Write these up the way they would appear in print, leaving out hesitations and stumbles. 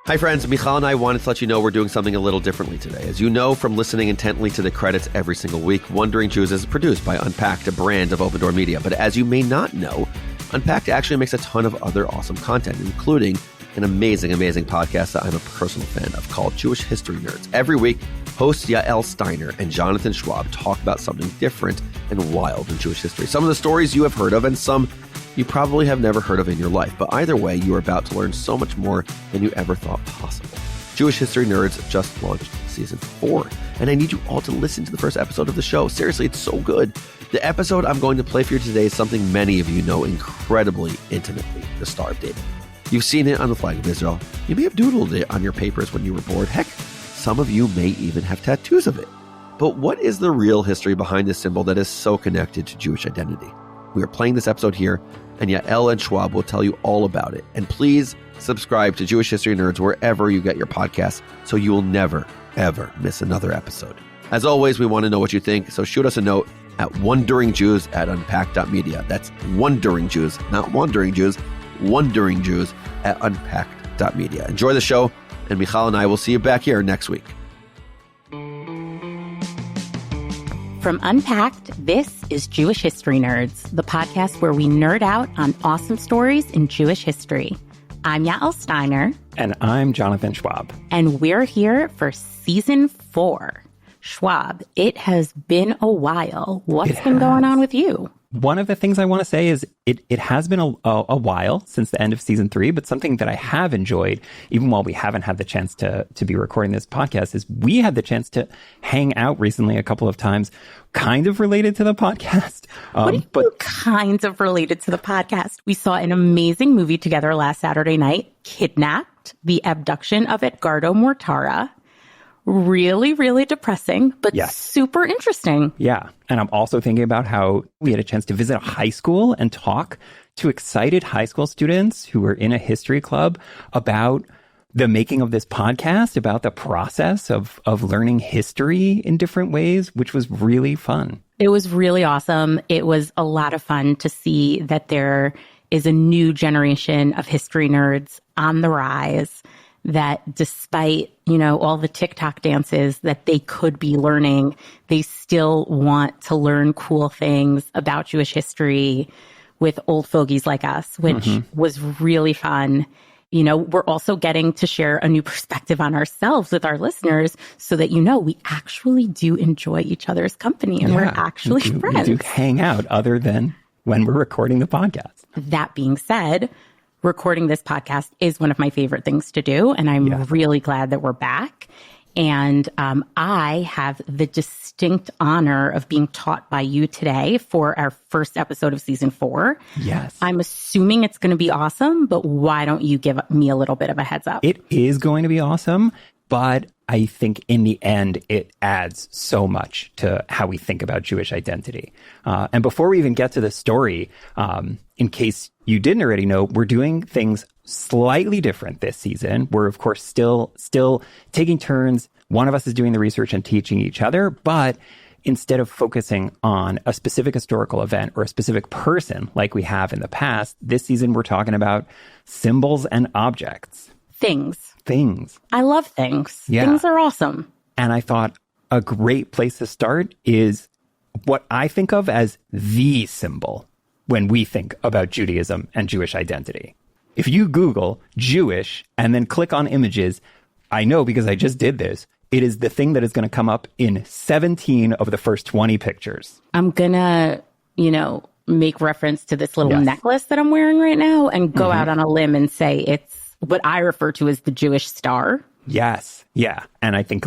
Hi friends, Michal and I wanted to let you know we're doing something a little differently today. As you know from listening intently to the credits every single week, Wandering Jews is produced by Unpacked, a brand of OpenDor Media. But as you may not know, Unpacked actually makes a ton of other awesome content, including an amazing podcast that I'm a personal fan of called Jewish History Nerds. Every week, hosts Yael, Steiner, and Jonathan Schwab talk about something different and wild in Jewish history. Some of the stories you have heard of and some you probably have never heard of in your life. But either way, you are about to learn so much more than you ever thought possible. Jewish History Nerds just launched season 4, and I need you all to listen to the first episode of the show. Seriously, it's so good. The episode I'm going to play for you today is something many of you know incredibly intimately, the Star of David. You've seen it on the flag of Israel. You may have doodled it on your papers when you were bored. Heck, some of you may even have tattoos of it. But what is the real history behind this symbol that is so connected to Jewish identity? We are playing this episode here, and Yael and Schwab will tell you all about it. And please subscribe to Jewish History Nerds wherever you get your podcasts so you will never, ever miss another episode. As always, we want to know what you think, so shoot us a note at wonderingjews@unpacked.media. That's Wondering Jews, not Wandering Jews, Wondering Jews at unpacked.media. Enjoy the show, and Michal and I will see you back here next week. From Unpacked, this is Jewish History Nerds, the podcast where we nerd out on awesome stories in Jewish history. I'm Yael Steiner. And I'm Jonathan Schwab. And we're here for season 4. Schwab, it has been a while. What's been going on with you? One of the things I want to say is it has been a while since the end of season 3, but something that I have enjoyed, even while we haven't had the chance to be recording this podcast, is we had the chance to hang out recently a couple of times, kind of related to the podcast. But kinds of related to the podcast. We saw an amazing movie together last Saturday night, Kidnapped, the abduction of Edgardo Mortara. Really, really depressing, but super interesting. Yeah. And I'm also thinking about how we had a chance to visit a high school and talk to excited high school students who were in a history club about the making of this podcast, about the process of learning history in different ways, which was really fun. It was really awesome. It was a lot of fun to see that there is a new generation of history nerds on the rise, that despite, all the TikTok dances that they could be learning, they still want to learn cool things about Jewish history with old fogies like us, which was really fun. We're also getting to share a new perspective on ourselves with our listeners so that, we actually do enjoy each other's company and we're actually friends. We do hang out other than when we're recording the podcast. That being said, recording this podcast is one of my favorite things to do, and I'm really glad that we're back. And I have the distinct honor of being taught by you today for our first episode of season 4. Yes. I'm assuming it's going to be awesome, but why don't you give me a little bit of a heads up? It is going to be awesome, but I think in the end, it adds so much to how we think about Jewish identity. And before we even get to the story, in case you didn't already know, we're doing things slightly different this season. We're, of course, still taking turns. One of us is doing the research and teaching each other, but instead of focusing on a specific historical event or a specific person like we have in the past, this season we're talking about symbols and objects. Things. I love things. Yeah. Things are awesome. And I thought a great place to start is what I think of as the symbol when we think about Judaism and Jewish identity. If you Google Jewish and then click on images, I know because I just did this, it is the thing that is going to come up in 17 of the first 20 pictures. I'm going to, make reference to this little necklace that I'm wearing right now and go out on a limb and say it's what I refer to as the Jewish star. Yes. Yeah. And I think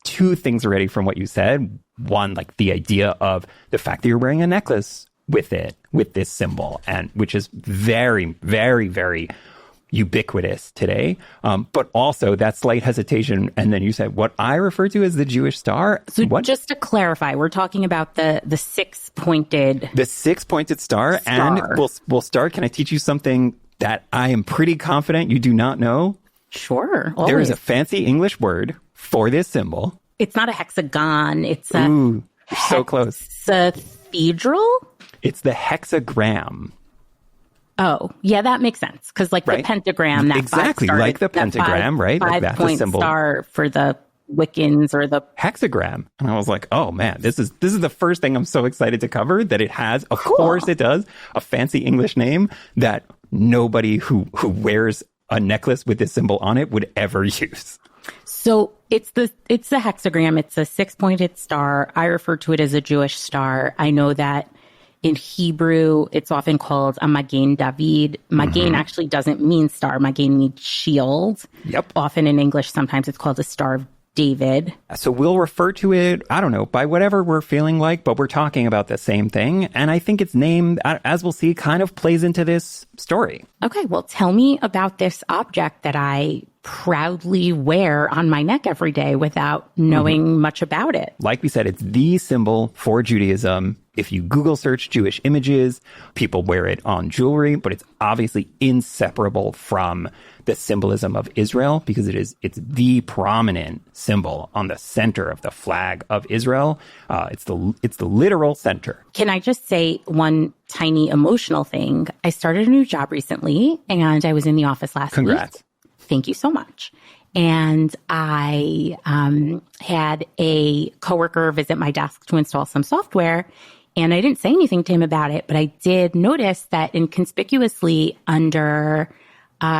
two things already from what you said. One, the idea of the fact that you're wearing a necklace with this symbol, and which is very, very, very ubiquitous today. But also that slight hesitation. And then you said what I refer to as the Jewish star. So just to clarify, we're talking about the 6-pointed. The 6-pointed star. And we'll start. Can I teach you something that I am pretty confident you do not know? Sure. Always. There is a fancy English word for this symbol. It's not a hexagon. It's a so close. Hexathedral? It's the hexagram. Oh, yeah, that makes sense. Because like the pentagram, that exactly like the pentagram, right? Like that's a symbol. Star for the Wiccans or the hexagram. And I was like, oh man, this is the first thing I'm so excited to cover, that it has, of course it does, a fancy English name that nobody who wears a necklace with this symbol on it would ever use. So it's the hexagram. It's a 6-pointed star. I refer to it as a Jewish star. I know that in Hebrew, it's often called a Magen David. Magen actually doesn't mean star. Magen means shield. Yep. Often in English, sometimes it's called a Star of David. So we'll refer to it, I don't know, by whatever we're feeling like, but we're talking about the same thing. And I think its name, as we'll see, kind of plays into this story. Okay, well, tell me about this object that I proudly wear on my neck every day without knowing much about it. Like we said, it's the symbol for Judaism. If you Google search Jewish images, people wear it on jewelry, but it's obviously inseparable from the symbolism of Israel because it's the prominent symbol on the center of the flag of Israel. It's the literal center. Can I just say one tiny emotional thing? I started a new job recently and I was in the office last week. Congrats. Thank you so much. And I had a coworker visit my desk to install some software. And I didn't say anything to him about it, but I did notice that inconspicuously under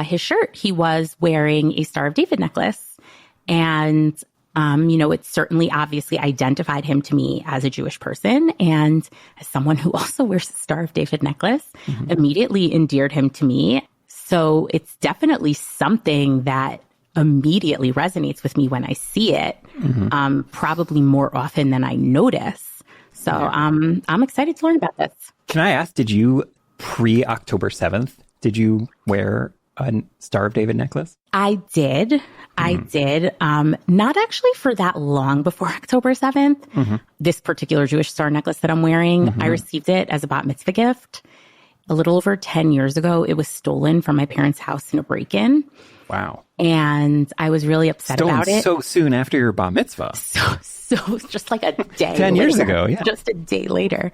his shirt, he was wearing a Star of David necklace. And, it certainly obviously identified him to me as a Jewish person. And as someone who also wears a Star of David necklace, immediately endeared him to me. So it's definitely something that immediately resonates with me when I see it, probably more often than I notice. So I'm excited to learn about this. Can I ask, did you pre-October 7th, did you wear a Star of David necklace? I did. I did. Not actually for that long before October 7th. This particular Jewish star necklace that I'm wearing, I received it as a bat mitzvah gift. A little over 10 years ago, it was stolen from my parents' house in a break-in. Wow. And I was really upset about it. So soon after your bar mitzvah. So just like a day 10 years ago, yeah. Just a day later.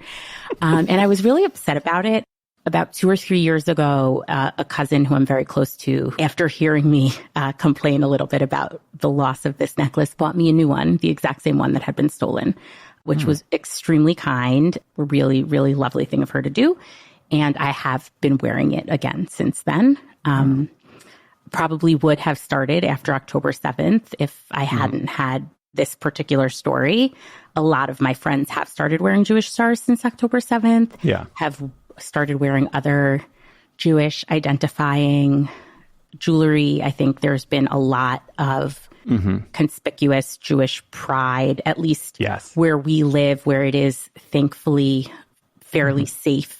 And I was really upset about it. About 2 or 3 years ago, a cousin who I'm very close to, after hearing me complain a little bit about the loss of this necklace, bought me a new one, the exact same one that had been stolen, which was extremely kind, a really, really lovely thing of her to do. And I have been wearing it again since then. Probably would have started after October 7th if I hadn't had this particular story. A lot of my friends have started wearing Jewish stars since October 7th, have started wearing other Jewish identifying jewelry. I think there's been a lot of conspicuous Jewish pride, at least where we live, where it is thankfully fairly safe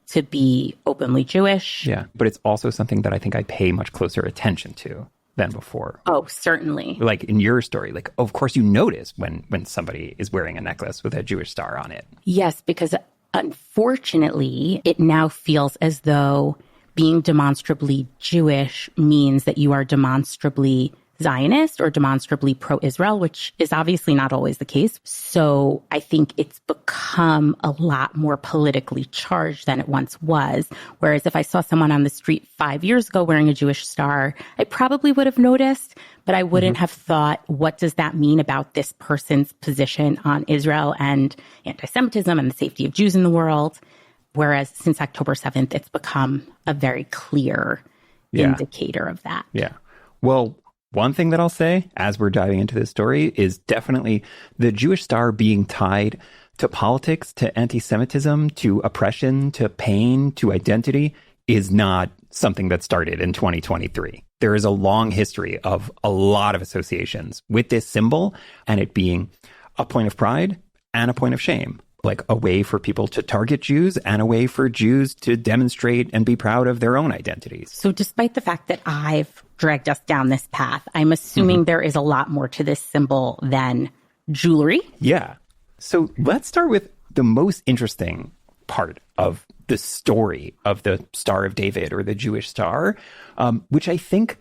to be openly Jewish. Yeah, but it's also something that I think I pay much closer attention to than before. Oh, certainly. Like in your story, like, of course you notice when somebody is wearing a necklace with a Jewish star on it. Yes, because unfortunately, it now feels as though being demonstrably Jewish means that you are demonstrably Zionist or demonstrably pro-Israel, which is obviously not always the case. So I think it's become a lot more politically charged than it once was. Whereas if I saw someone on the street 5 years ago wearing a Jewish star, I probably would have noticed, but I wouldn't have thought, what does that mean about this person's position on Israel and anti-Semitism and the safety of Jews in the world? Whereas since October 7th, it's become a very clear indicator of that. Yeah. Well, one thing that I'll say as we're diving into this story is definitely the Jewish star being tied to politics, to anti-Semitism, to oppression, to pain, to identity is not something that started in 2023. There is a long history of a lot of associations with this symbol and it being a point of pride and a point of shame, like a way for people to target Jews and a way for Jews to demonstrate and be proud of their own identities. So despite the fact that I've dragged us down this path, I'm assuming there is a lot more to this symbol than jewelry. Yeah. So let's start with the most interesting part of the story of the Star of David or the Jewish star, which I think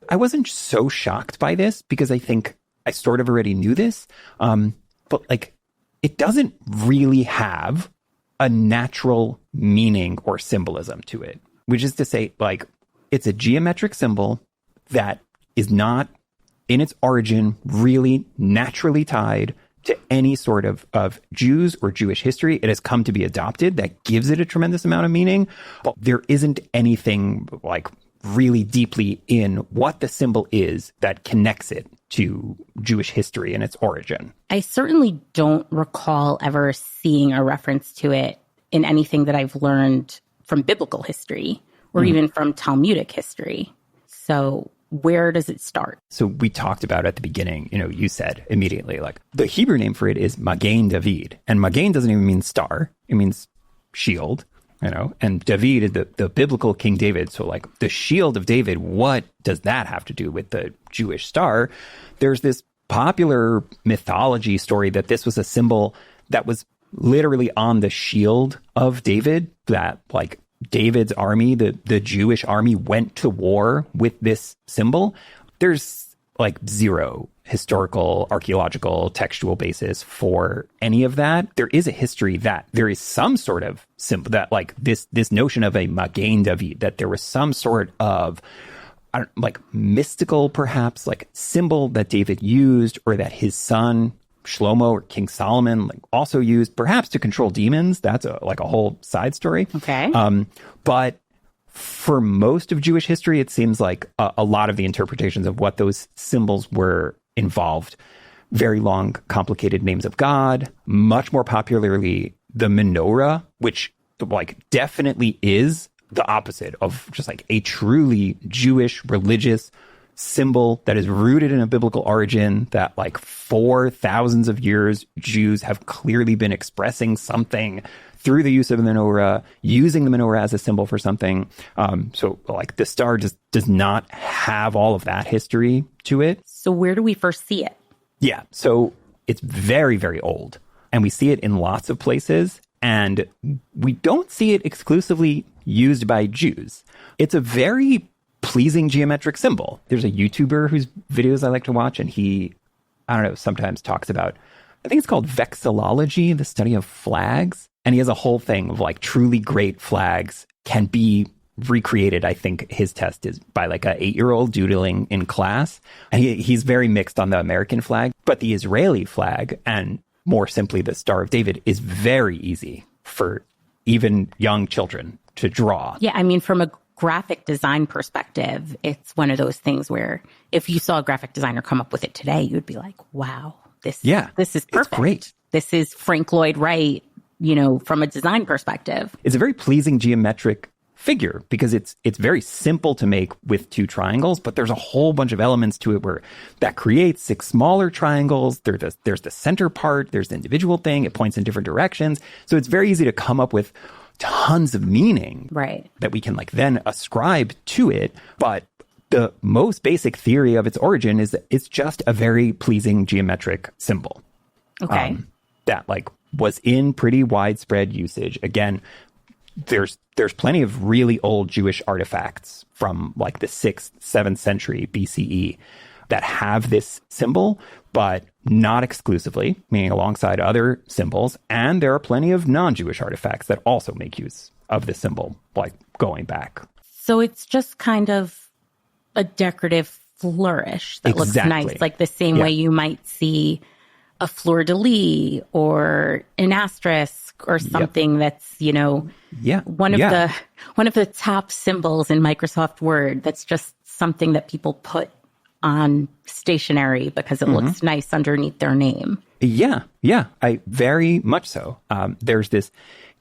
I wasn't so shocked by this because I think I sort of already knew this. But like, it doesn't really have a natural meaning or symbolism to it. which is to say, like, it's a geometric symbol that is not, in its origin, really naturally tied to any sort of Jews or Jewish history. It has come to be adopted. That gives it a tremendous amount of meaning. But there isn't anything like really deeply in what the symbol is that connects it to Jewish history and its origin. I certainly don't recall ever seeing a reference to it in anything that I've learned from biblical history or even from Talmudic history. So where does it start? So we talked about at the beginning, you said immediately, like, the Hebrew name for it is Magen David. And Magen doesn't even mean star. It means shield, and David is the biblical King David. So like the shield of David, what does that have to do with the Jewish star? There's this popular mythology story that this was a symbol that was literally on the shield of David, that like David's army, the Jewish army, went to war with this symbol. There's like zero historical, archaeological, textual basis for any of that. There is a history that there is some sort of symbol that like this notion of a Magen David, that there was some sort of like mystical, perhaps, like symbol that David used, or that his son Shlomo or King Solomon like also used, perhaps to control demons. That's a whole side story. Okay. But for most of Jewish history, it seems like a lot of the interpretations of what those symbols were involved very long, complicated names of God. Much more popularly, the menorah, which like definitely is the opposite of just like a truly Jewish religious symbol that is rooted in a biblical origin, that like for thousands of years, Jews have clearly been expressing something through the use of the menorah, using the menorah as a symbol for something. So like the star just does not have all of that history to it. So where do we first see it? Yeah, so it's very, very old. And we see it in lots of places. And we don't see it exclusively used by Jews. It's a very pleasing geometric symbol. There's a YouTuber whose videos I like to watch, and he, sometimes talks about, I think it's called vexillology, the study of flags. And he has a whole thing of like truly great flags can be recreated. I think his test is by like a 8-year-old doodling in class. And he's very mixed on the American flag, but the Israeli flag, and more simply the Star of David, is very easy for even young children to draw. Yeah, I mean, from a graphic design perspective, it's one of those things where if you saw a graphic designer come up with it today, you'd be like, wow, this is perfect. It's great. This is Frank Lloyd Wright, from a design perspective. It's a very pleasing geometric figure because it's very simple to make with 2 triangles, but there's a whole bunch of elements to it where that creates 6 smaller triangles. There's the center part, there's the individual thing, it points in different directions. So it's very easy to come up with tons of meaning that we can like then ascribe to it. But the most basic theory of its origin is that it's just a very pleasing geometric symbol. Okay. That like was in pretty widespread usage. Again, there's plenty of really old Jewish artifacts from like the 6th, 7th century BCE that have this symbol, but not exclusively, meaning alongside other symbols. And there are plenty of non-Jewish artifacts that also make use of this symbol, like going back. So it's just kind of a decorative flourish that looks nice, like the same way you might see a fleur-de-lis or an asterisk or something that's, one of the top symbols in Microsoft Word. That's just something that people put on stationery because it looks nice underneath their name. Yeah, I very much so. There's this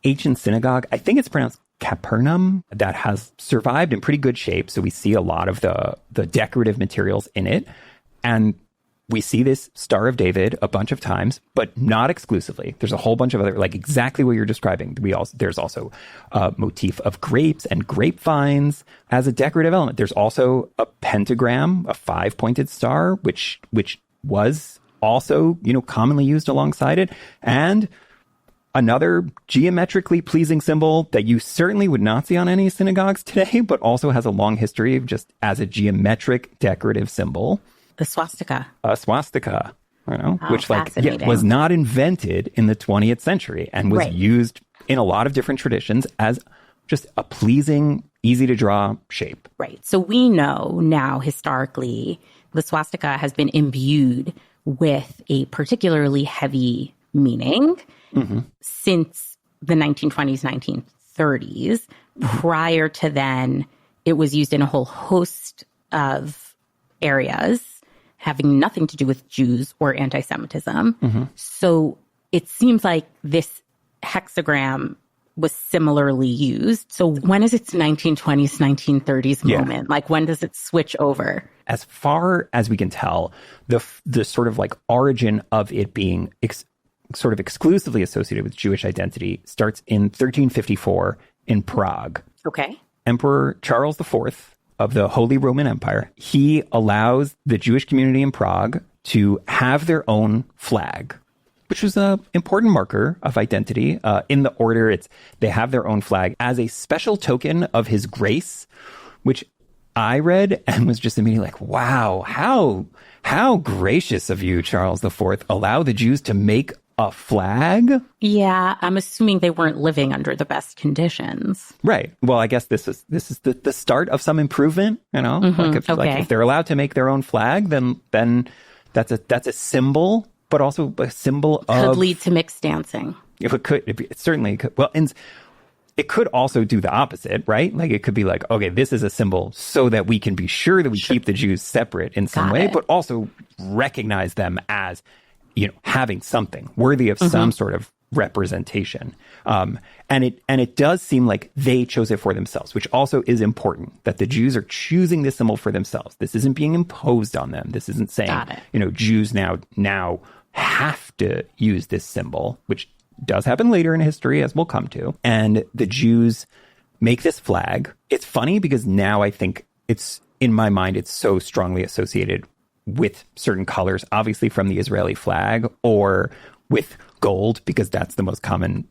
ancient synagogue, I think it's pronounced Capernaum, that has survived in pretty good shape. So we see a lot of the decorative materials in it. And we see this Star of David a bunch of times, but not exclusively. There's a whole bunch of other, like exactly what you're describing. There's also a motif of grapes and grapevines as a decorative element. There's also a pentagram, a 5-pointed star, which was also, commonly used alongside it. And another geometrically pleasing symbol that you certainly would not see on any synagogues today, but also has a long history of just as a geometric decorative symbol. The swastika. A swastika, which was not invented in the 20th century and was used in a lot of different traditions as just a pleasing, easy to draw shape. Right. So we know now historically the swastika has been imbued with a particularly heavy meaning since the 1920s, 1930s. Prior to then, it was used in a whole host of areas having nothing to do with Jews or anti-Semitism. So it seems like this hexagram was similarly used. So when is its 1920s, 1930s moment? Like, when does it switch over? As far as we can tell, the sort of like origin of it being sort of exclusively associated with Jewish identity starts in 1354 in Prague. Okay. Emperor Charles IV of the Holy Roman Empire, he allows the Jewish community in Prague to have their own flag, which was an important marker of identity. In the order, they have their own flag as a special token of his grace, which I read and was just immediately like, wow, how gracious of you, Charles IV, allow the Jews to make a flag? Yeah, I'm assuming they weren't living under the best conditions. Right. Well, I guess this is the start of some improvement, you know? Like if they're allowed to make their own flag, then that's a symbol, but also a symbol of... Could lead to mixed dancing. If it could, it certainly could. Well, and it could also do the opposite, right? Like it could be like, okay, this is a symbol so that we can be sure that we keep the Jews separate in some way, but also recognize them as, you know, having something worthy of some sort of representation. And it does seem like they chose it for themselves, which also is important, that the Jews are choosing this symbol for themselves. This isn't being imposed on them. This isn't saying, you know, Jews now have to use this symbol, which does happen later in history, as we'll come to. And the Jews make this flag. It's funny because now I think it's, in my mind, it's so strongly associated with certain colors, obviously from the Israeli flag, or with gold, because that's the most common,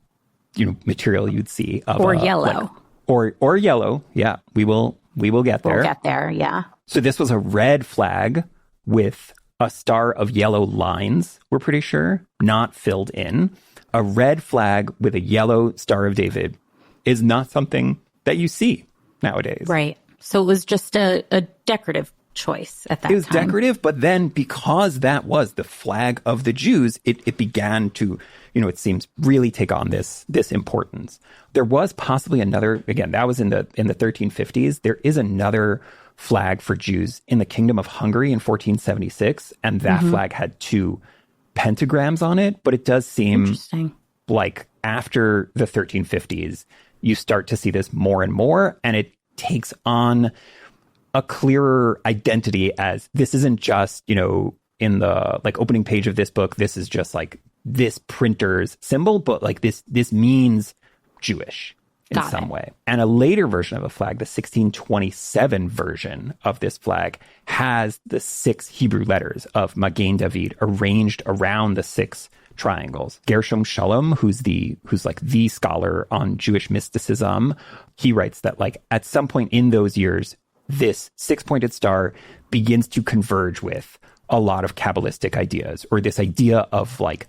you know, material you'd see. Or yellow. Or yellow. Yeah, we will get there. We'll get there, yeah. So this was a red flag with a star of yellow lines, we're pretty sure, not filled in. A red flag with a yellow Star of David is not something that you see nowadays. Right. So it was just a decorative choice at that time. It was decorative, but then because that was the flag of the Jews, it began to, you know, it seems really take on this importance. There was possibly another, again, that was in the 1350s. There is another flag for Jews in the Kingdom of Hungary in 1476, and that flag had two pentagrams on it, but it does seem like after the 1350s, you start to see this more and more, and it takes on a clearer identity as this isn't just, you know, in the like opening page of this book, this is just like this printer's symbol, but like this means Jewish in some way. And a later version of a flag, the 1627 version of this flag, has the 6 Hebrew letters of Magen David arranged around the 6 triangles. Gershom Shalom, who's like the scholar on Jewish mysticism, he writes that like at some point in those years, this 6-pointed star begins to converge with a lot of Kabbalistic ideas, or this idea of like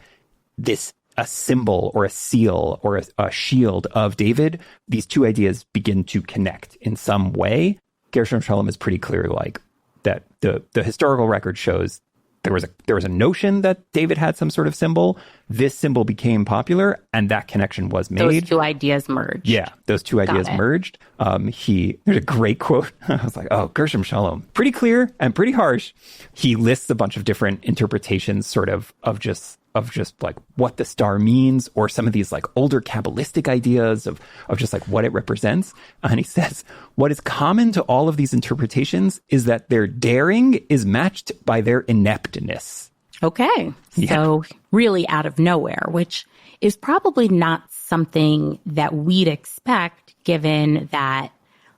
this, a symbol or a seal or a shield of David. These two ideas begin to connect in some way. Gershom Shalom is pretty clear, like that the historical record shows there was a notion that David had some sort of symbol. This symbol became popular, and that connection was made. Those two ideas merged. Yeah, those two ideas merged. There's a great quote. I was like, oh, Gershom Shalom, pretty clear and pretty harsh. He lists a bunch of different interpretations, sort of just like what the star means, or some of these like older Kabbalistic ideas of just like what it represents. And he says, what is common to all of these interpretations is that their daring is matched by their ineptness. Okay. Yeah. So really out of nowhere, which is probably not something that we'd expect, given that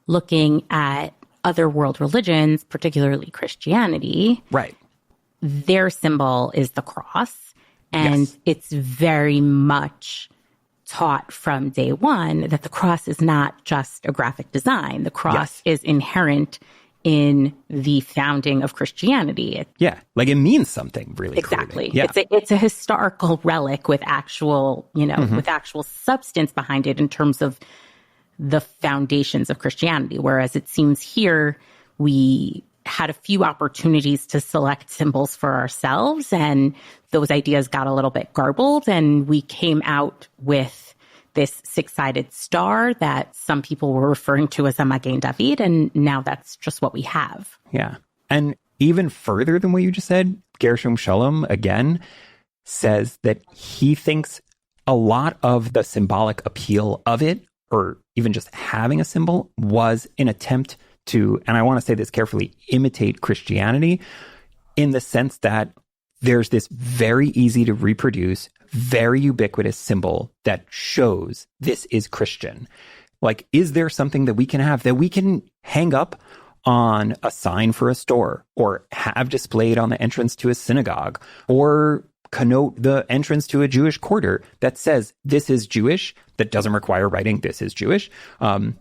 looking at other world religions, particularly Christianity, right, their symbol is the cross. And it's very much taught from day one that the cross is not just a graphic design. The cross is inherent in the founding of Christianity. Like it means something really. Exactly. Clearly. Yeah. It's a historical relic with actual, with actual substance behind it in terms of the foundations of Christianity. Whereas it seems here we had a few opportunities to select symbols for ourselves, and those ideas got a little bit garbled, and we came out with this six-sided star that some people were referring to as a Magen David, and now that's just what we have. Yeah. And even further than what you just said, Gershom Shalom, again, says that he thinks a lot of the symbolic appeal of it, or even just having a symbol, was an attempt to, and I want to say this carefully, imitate Christianity, in the sense that there's this very easy to reproduce, very ubiquitous symbol that shows this is Christian. Like, is there something that we can have that we can hang up on a sign for a store, or have displayed on the entrance to a synagogue, or connote the entrance to a Jewish quarter that says this is Jewish, that doesn't require writing this is Jewish,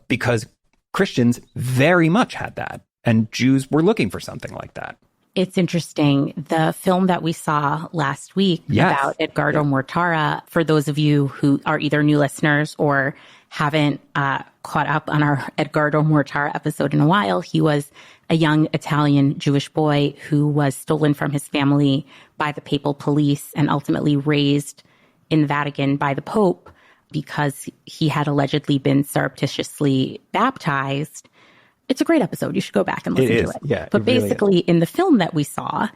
because Christians very much had that, and Jews were looking for something like that. It's interesting. The film that we saw last week about Edgardo Mortara, for those of you who are either new listeners or haven't caught up on our Edgardo Mortara episode in a while, he was a young Italian Jewish boy who was stolen from his family by the papal police and ultimately raised in the Vatican by the Pope because he had allegedly been surreptitiously baptized. It's a great episode. You should go back and listen to it. Yeah, but basically, in the film that we saw,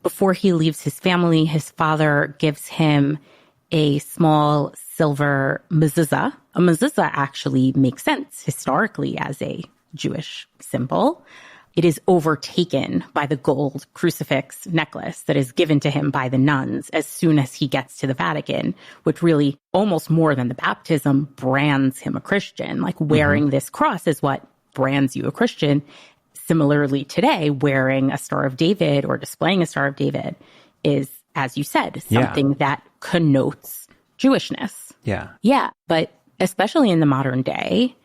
before he leaves his family, his father gives him a small silver mezuzah. A mezuzah actually makes sense historically as a Jewish symbol. It is overtaken by the gold crucifix necklace that is given to him by the nuns as soon as he gets to the Vatican, which really, almost more than the baptism, brands him a Christian. Like, wearing this cross is what brands you a Christian. Similarly, today, wearing a Star of David or displaying a Star of David is, as you said, something that connotes Jewishness. Yeah. Yeah. But especially in the modern day,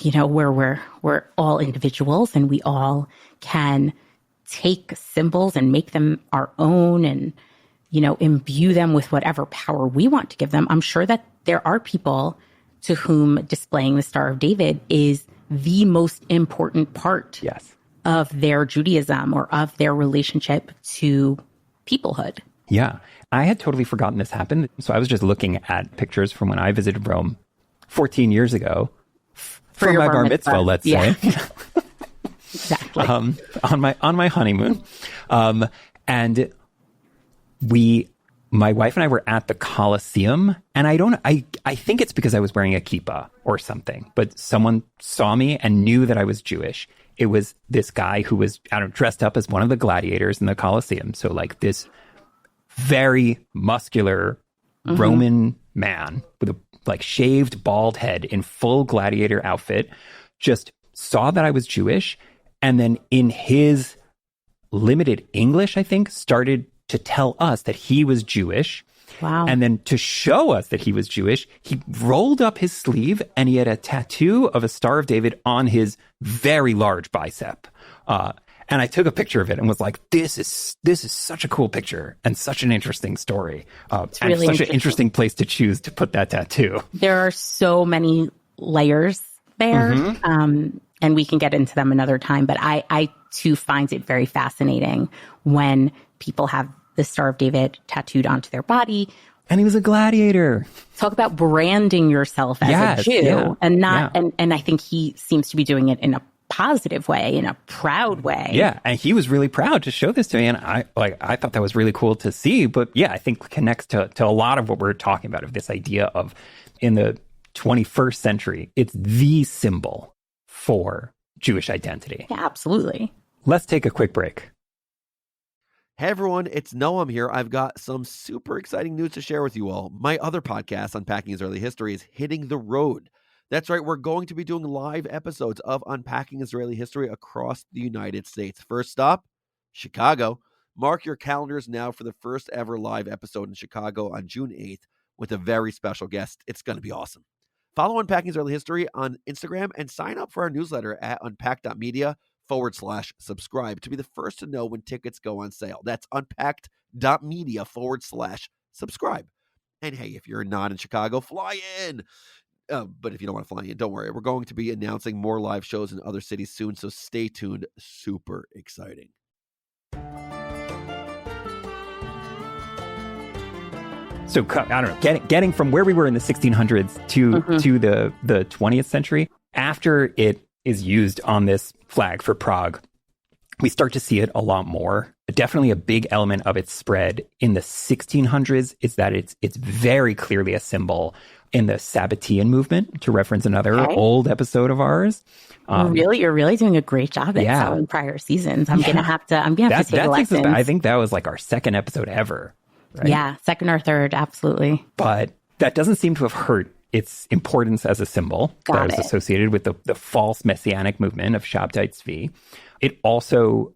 you know, where we're all individuals and we all can take symbols and make them our own and, you know, imbue them with whatever power we want to give them. I'm sure that there are people to whom displaying the Star of David is the most important part of their Judaism or of their relationship to peoplehood. Yeah. I had totally forgotten this happened. So I was just looking at pictures from when I visited Rome 14 years ago for my bar mitzvah, let's say. Exactly. On my honeymoon. And my wife and I were at the Colosseum, and I think it's because I was wearing a kippah or something, but someone saw me and knew that I was Jewish. It was this guy who was, dressed up as one of the gladiators in the Colosseum. So like this very muscular Roman man with a like shaved bald head in full gladiator outfit, just saw that I was Jewish. And then in his limited English, I think, started to tell us that he was Jewish. Wow. And then to show us that he was Jewish, he rolled up his sleeve and he had a tattoo of a Star of David on his very large bicep. And I took a picture of it and was like, this is such a cool picture and such an interesting story. It's and really such an interesting place to choose to put that tattoo. There are so many layers there. And we can get into them another time. But I too find it very fascinating when people have the Star of David tattooed onto their body. And he was a gladiator. Talk about branding yourself as a Jew and not, and I think he seems to be doing it in a positive way, in a proud way. Yeah. And he was really proud to show this to me. And I thought that was really cool to see. But yeah, I think connects to a lot of what we're talking about, of this idea of in the 21st century, it's the symbol for Jewish identity. Yeah, absolutely. Let's take a quick break. Hey everyone, it's Noam here. I've got some super exciting news to share with you all. My other podcast, Unpacking Israeli History, is hitting the road. That's right, we're going to be doing live episodes of Unpacking Israeli History across the United States. First stop, Chicago. Mark your calendars now for the first ever live episode in Chicago on June 8th with a very special guest. It's going to be awesome. Follow Unpacking Israeli History on Instagram and sign up for our newsletter at unpacked.media/subscribe to be the first to know when tickets go on sale. That's unpacked.media/subscribe. And hey, if you're not in Chicago, fly in. But if you don't want to fly in, don't worry. We're going to be announcing more live shows in other cities soon, so stay tuned. Super exciting. So, I don't know, getting from where we were in the 1600s to the 20th century, after it is used on this flag for Prague, we start to see it a lot more. Definitely a big element of its spread in the 1600s is that it's very clearly a symbol in the Sabbatean movement, to reference another old episode of ours. You're really doing a great job at selling prior seasons. I'm gonna have to take lessons. I think that was like our second episode ever. Right? Yeah, second or third, absolutely. But that doesn't seem to have hurt its importance as a symbol that was associated with the false messianic movement of Shabtai Tzvi. It also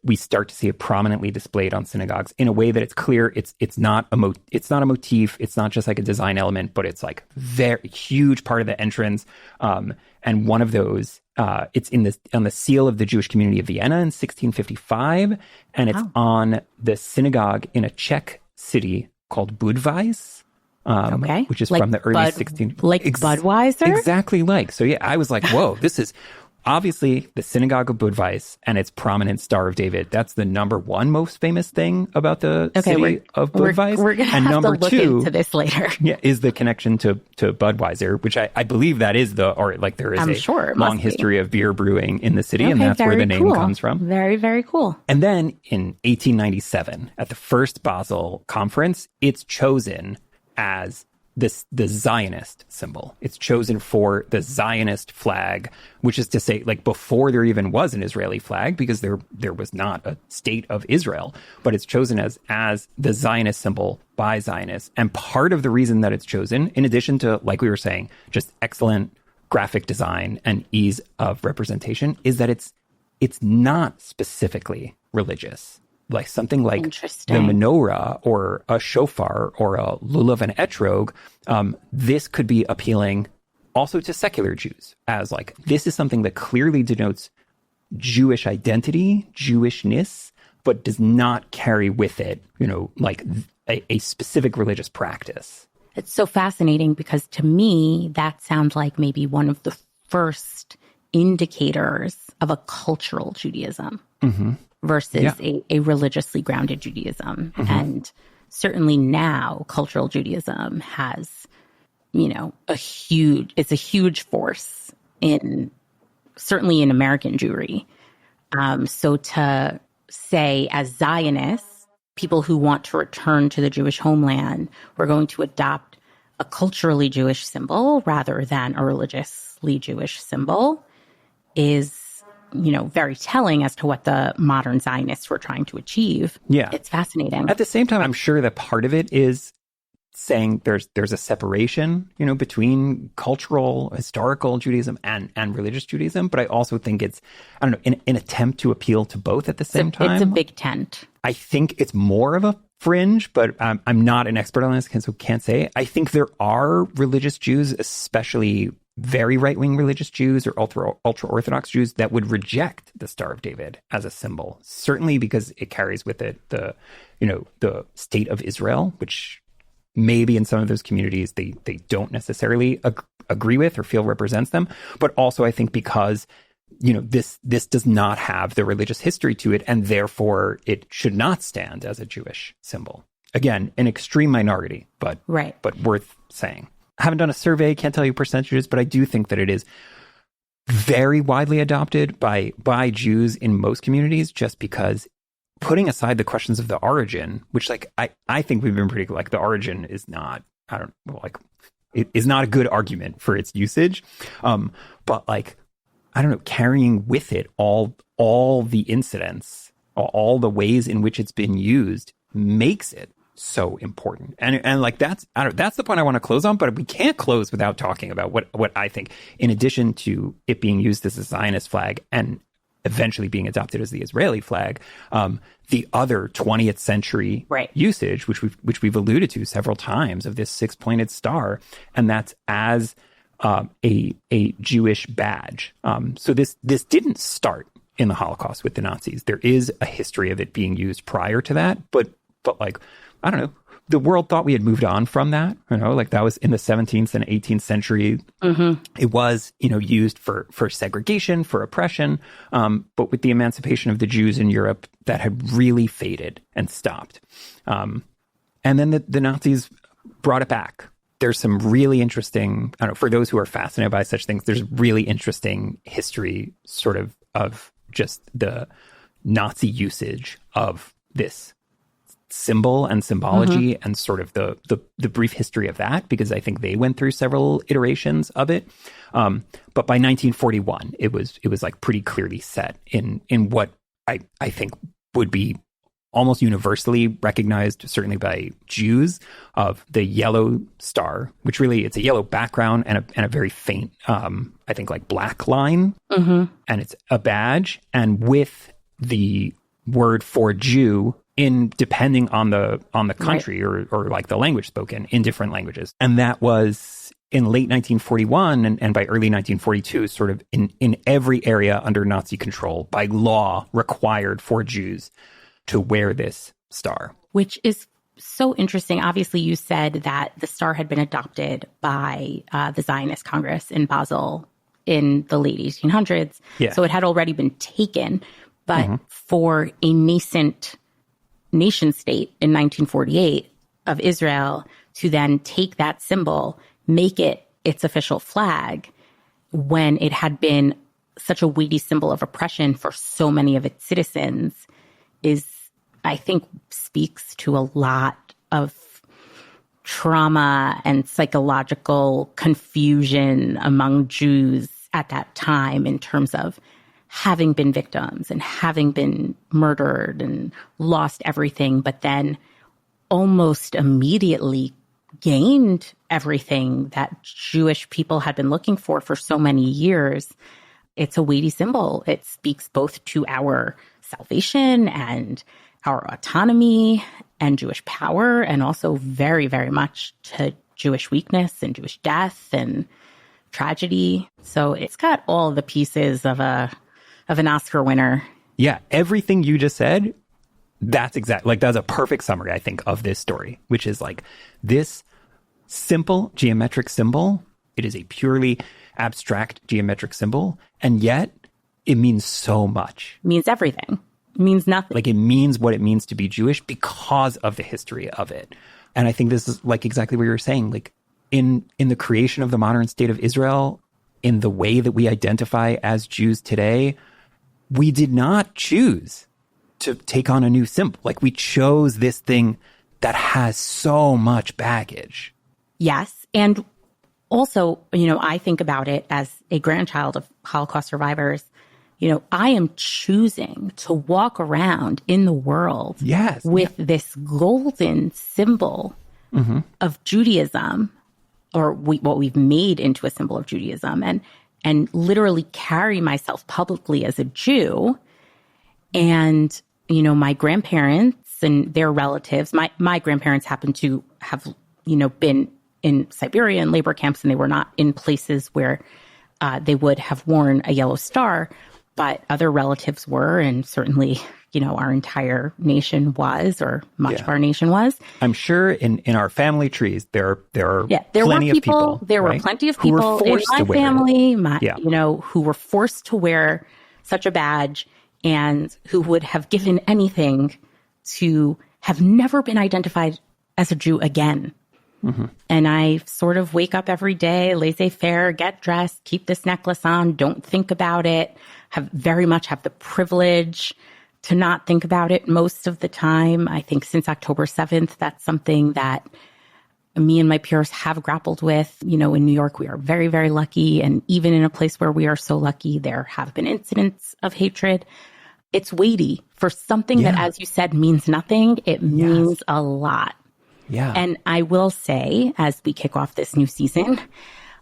we start to see it prominently displayed on synagogues in a way that it's clear it's not a motif, it's not just like a design element, but it's like very huge part of the entrance. And one of those, it's on the seal of the Jewish community of Vienna in 1655, and it's on the synagogue in a Czech city called Budweis. Which is like from the early 1600s. Like Budweiser? Exactly like. So yeah, I was like, whoa, this is obviously the synagogue of Budweis and its prominent Star of David. That's the number one most famous thing about the city of Budweis. We're going to have to look into this later. Yeah, is the connection to Budweiser, which I believe that is there is a long history of beer brewing in the city, and that's where the name comes from. Very, very cool. And then in 1897, at the First Basel Conference, it's chosen as the Zionist symbol. It's chosen for the Zionist flag, which is to say, like, before there even was an Israeli flag, because there was not a state of Israel, but it's chosen as the Zionist symbol by Zionists. And part of the reason that it's chosen, in addition to, like we were saying, just excellent graphic design and ease of representation, is that it's not specifically religious. Like something like the menorah or a shofar or a lulav and etrog, this could be appealing also to secular Jews, as like, this is something that clearly denotes Jewish identity, Jewishness, but does not carry with it, like a specific religious practice. It's so fascinating because to me, that sounds like maybe one of the first indicators of a cultural Judaism. Mm-hmm. Versus a religiously grounded Judaism. Mm-hmm. And certainly now cultural Judaism has, it's a huge force certainly in American Jewry. So to say, as Zionists, people who want to return to the Jewish homeland, we're going to adopt a culturally Jewish symbol rather than a religiously Jewish symbol is very telling as to what the modern Zionists were trying to achieve. Yeah. It's fascinating. At the same time, I'm sure that part of it is saying there's a separation, between cultural, historical Judaism and religious Judaism. But I also think it's, I don't know, an attempt to appeal to both at the same time. It's a big tent. I think it's more of a fringe, but I'm not an expert on this, so can't say. I think there are religious Jews, especially very right-wing religious Jews or ultra-Orthodox Jews, that would reject the Star of David as a symbol, certainly because it carries with it the state of Israel, which maybe in some of those communities they don't necessarily agree with or feel represents them, but also I think because this does not have the religious history to it, and therefore it should not stand as a Jewish symbol. Again, an extreme minority, but worth saying. I haven't done a survey, can't tell you percentages, but I do think that it is very widely adopted by Jews in most communities, just because, putting aside the questions of the origin, which I think we've been pretty, like, the origin is not, it is not a good argument for its usage. But carrying with it all the incidents, all the ways in which it's been used makes it so important. And that's the point I want to close on, but we can't close without talking about what I think, in addition to it being used as a Zionist flag and eventually being adopted as the Israeli flag, the other 20th century usage, which we've alluded to several times, of this 6-pointed star, and that's as a Jewish badge. So this didn't start in the Holocaust with the Nazis. There is a history of it being used prior to that, but I don't know, the world thought we had moved on from that, like that was in the 17th and 18th century. Mm-hmm. It was, used for segregation, for oppression. But with the emancipation of the Jews in Europe, that had really faded and stopped. And then the Nazis brought it back. There's some really interesting, for those who are fascinated by such things, there's really interesting history sort of just the Nazi usage of this symbol and symbology, mm-hmm. and sort of the brief history of that, because I think they went through several iterations of it. But by 1941, it was like pretty clearly set in what I think would be almost universally recognized, certainly by Jews, of the yellow star, which really, it's a yellow background and a very faint, I think like black line, mm-hmm. and it's a badge, and with the word for Jew in depending on the country, right. or like the language spoken in different languages. And that was in late 1941 and by early 1942, sort of in every area under Nazi control, by law, required for Jews to wear this star. Which is so interesting. Obviously, you said that the star had been adopted by the Zionist Congress in Basel in the late 1800s. Yeah. So it had already been taken. But mm-hmm. for a nascent nation state in 1948 of Israel to then take that symbol, make it its official flag, when it had been such a weighty symbol of oppression for so many of its citizens, is, I think, speaks to a lot of trauma and psychological confusion among Jews at that time in terms of having been victims and having been murdered and lost everything, but then almost immediately gained everything that Jewish people had been looking for so many years. It's a weighty symbol. It speaks both to our salvation and our autonomy and Jewish power, and also very, very much to Jewish weakness and Jewish death and tragedy. So it's got all the pieces of an Oscar winner. Yeah, everything you just said, that's a perfect summary, I think, of this story, which is like this simple geometric symbol. It is a purely abstract geometric symbol, and yet it means so much. It means everything. It means nothing. Like, it means what it means to be Jewish because of the history of it. And I think this is like exactly what you were saying, like in the creation of the modern state of Israel, in the way that we identify as Jews today, we did not choose to take on a new symbol. Like, we chose this thing that has so much baggage. Yes. And also, I think about it as a grandchild of Holocaust survivors. I am choosing to walk around in the world with this golden symbol mm-hmm. of Judaism, or what we've made into a symbol of Judaism, and literally carry myself publicly as a Jew. And, my grandparents and their relatives, my grandparents happen to have, been in Siberia in labor camps, and they were not in places where they would have worn a yellow star, but other relatives were, and certainly, our entire nation was, or much of our nation was. I'm sure in our family trees, there are plenty of people. There were plenty of people in my family, who were forced to wear such a badge, and who would have given anything to have never been identified as a Jew again. Mm-hmm. And I sort of wake up every day, laissez-faire, get dressed, keep this necklace on, don't think about it, have the privilege to not think about it most of the time. I think since October 7th, that's something that me and my peers have grappled with. In New York, we are very, very lucky. And even in a place where we are so lucky, there have been incidents of hatred. It's weighty for something that, as you said, means nothing. It means a lot. Yeah. And I will say, as we kick off this new season,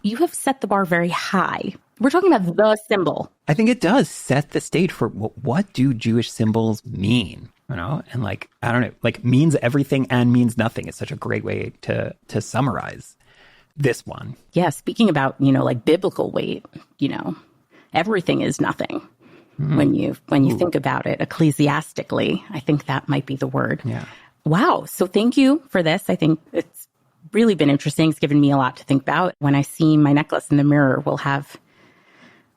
you have set the bar very high. We're talking about the symbol. I think it does set the stage for what do Jewish symbols mean, And I don't know, means everything and means nothing is such a great way to summarize this one. Yeah, speaking about, biblical weight, everything is nothing. When you think about it ecclesiastically, I think that might be the word. Yeah. Wow. So thank you for this. I think it's really been interesting. It's given me a lot to think about. When I see my necklace in the mirror, we'll have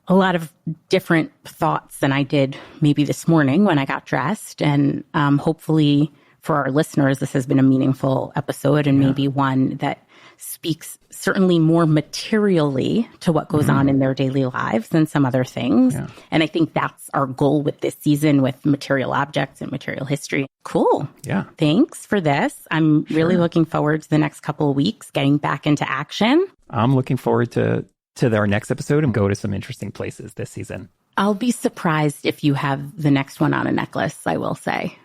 a lot of different thoughts than I did maybe this morning when I got dressed. And hopefully for our listeners, this has been a meaningful episode and maybe one that speaks certainly more materially to what goes on in their daily lives than some other things. Yeah. And I think that's our goal with this season with material objects and material history. Cool. Yeah. Thanks for this. I'm really looking forward to the next couple of weeks getting back into action. I'm looking forward to our next episode and go to some interesting places this season. I'll be surprised if you have the next one on a necklace, I will say.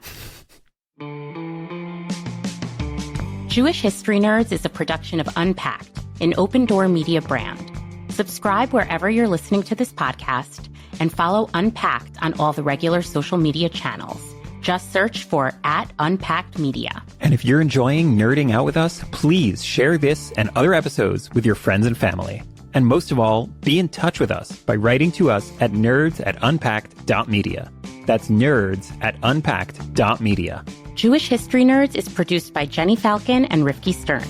Jewish History Nerds is a production of Unpacked, an OpenDor Media brand. Subscribe wherever you're listening to this podcast and follow Unpacked on all the regular social media channels. Just search for @UnpackedMedia. And if you're enjoying nerding out with us, please share this and other episodes with your friends and family. And most of all, be in touch with us by writing to us at nerds@unpacked.media. That's nerds@unpacked.media. Jewish History Nerds is produced by Jenny Falcon and Rifki Stern.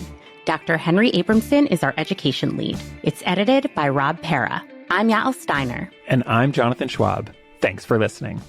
Dr. Henry Abramson is our education lead. It's edited by Rob Pera. I'm Yael Steiner. And I'm Jonathan Schwab. Thanks for listening.